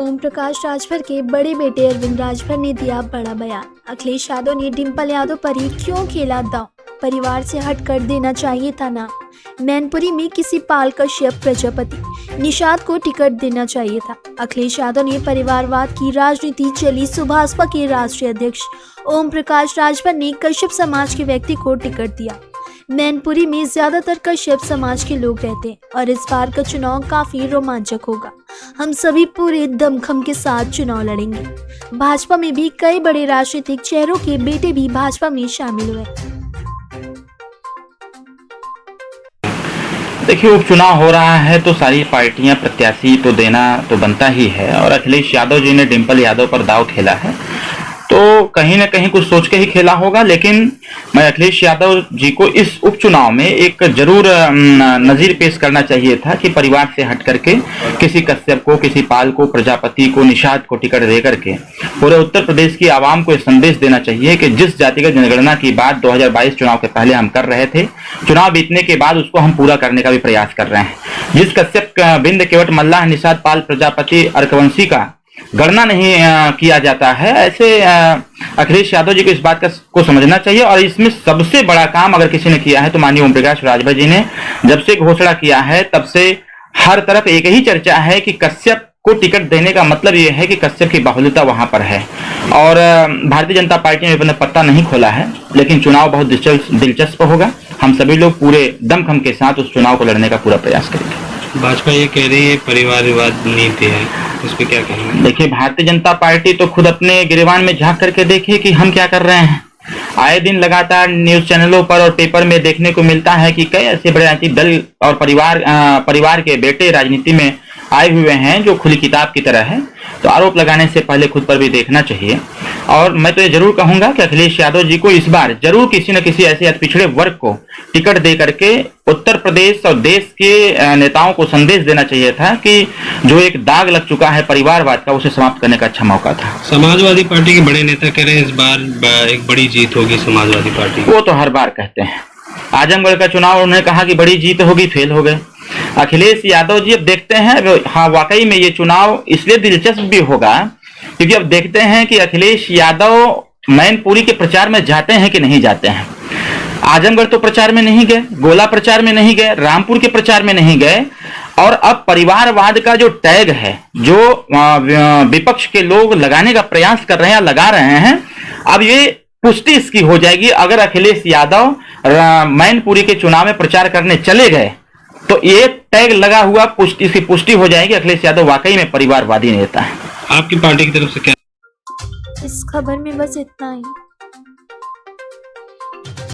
ओम प्रकाश राजभर के बड़े बेटे अरविंद राजभर ने दिया बड़ा बयान। अखिलेश यादव ने डिंपल यादव पर ही क्यों खेला दांव, परिवार से हट कर देना चाहिए था नाम। मैनपुरी में किसी पाल कश्यप प्रजापति, निषाद को टिकट देना चाहिए था। अखिलेश यादव ने परिवारवाद की राजनीति चली। सुभाषपा के राष्ट्रीय अध्यक्ष ओम प्रकाश राजभर ने कश्यप समाज के व्यक्ति को टिकट दिया। मैनपुरी में ज्यादातर कश्यप समाज के लोग रहते हैं और इस बार का चुनाव काफी रोमांचक होगा। हम सभी पूरे दमखम के साथ चुनाव लड़ेंगे। भाजपा में भी कई बड़े राजनीतिक चेहरों के बेटे भी भाजपा में शामिल हुए। देखिए, उपचुनाव हो रहा है तो सारी पार्टियां प्रत्याशी तो देना तो बनता ही है और अखिलेश यादव जी ने डिंपल यादव पर दांव खेला है तो कहीं ना कहीं कुछ सोच के ही खेला होगा। लेकिन मैं अखिलेश यादव जी को इस उपचुनाव में एक जरूर नजीर पेश करना चाहिए था कि परिवार से हट करके किसी कश्यप को, किसी पाल को, प्रजापति को, निषाद को टिकट दे करके पूरे उत्तर प्रदेश की आवाम को संदेश देना चाहिए कि जिस जातिगत जनगणना की बात 2022 चुनाव के पहले हम कर रहे थे, चुनाव बीतने के बाद उसको हम पूरा करने का भी प्रयास कर रहे हैं। जिस कश्यप, बिंद, केवट, मल्लाह, निषाद, पाल, प्रजापति, अर्कवंशी का गणना नहीं किया जाता है, ऐसे अखिलेश यादव जी को इस बात को समझना चाहिए। और इसमें सबसे बड़ा काम अगर किसी ने किया है तो माननीय ओम प्रकाश राजभर जी ने जब से घोषणा किया है तब से हर तरफ एक ही चर्चा है कि कश्यप को टिकट देने का मतलब यह है कि कश्यप की बाहुल्यता वहां पर है। और भारतीय जनता पार्टी ने अपना पत्ता नहीं खोला है, लेकिन चुनाव बहुत दिलचस्प होगा। हम सभी लोग पूरे दमखम के साथ उस चुनाव को लड़ने का पूरा प्रयास करेंगे। भाजपा ये कह रही है परिवारवाद नीति है, इस पे क्या कहेंगे? देखिए, भारतीय जनता पार्टी तो खुद अपने गिरेबान में झांक करके देखिए कि हम क्या कर रहे हैं। आए दिन लगातार न्यूज चैनलों पर और पेपर में देखने को मिलता है कि कई ऐसे बड़े राजनीतिक दल और परिवार के बेटे राजनीति में आए हुए हैं जो खुली किताब की तरह है। तो आरोप लगाने से पहले खुद पर भी देखना चाहिए। और मैं तो ये जरूर कहूंगा कि अखिलेश यादव जी को इस बार जरूर किसी न किसी ऐसे पिछड़े वर्ग को टिकट दे करके उत्तर प्रदेश और देश के नेताओं को संदेश देना चाहिए था कि जो एक दाग लग चुका है परिवारवाद का, उसे समाप्त करने का अच्छा मौका था। समाजवादी पार्टी के बड़े नेता कह रहे हैं इस बार एक बड़ी जीत होगी समाजवादी पार्टी। वो तो हर बार कहते हैं। आजमगढ़ का चुनाव उन्होंने कहा कि बड़ी जीत होगी, फेल हो गए। अखिलेश यादव जी अब देखते हैं, हाँ वाकई में ये चुनाव इसलिए दिलचस्प भी होगा क्योंकि अब देखते हैं कि अखिलेश यादव मैनपुरी के प्रचार में जाते हैं कि नहीं जाते हैं। आजमगढ़ तो प्रचार में नहीं गए, गोला प्रचार में नहीं गए, रामपुर के प्रचार में नहीं गए। और अब परिवारवाद का जो टैग है, जो विपक्ष के लोग लगाने का प्रयास कर रहे हैं या लगा रहे हैं, अब ये पुष्टि इसकी हो जाएगी। अगर अखिलेश यादव मैनपुरी के चुनाव में प्रचार करने चले गए तो ये टैग लगा हुआ इसकी पुष्टि हो जाएगी, अखिलेश यादव वाकई में परिवारवादी नेता है। आपकी पार्टी की तरफ से क्या? इस खबर में बस इतना ही।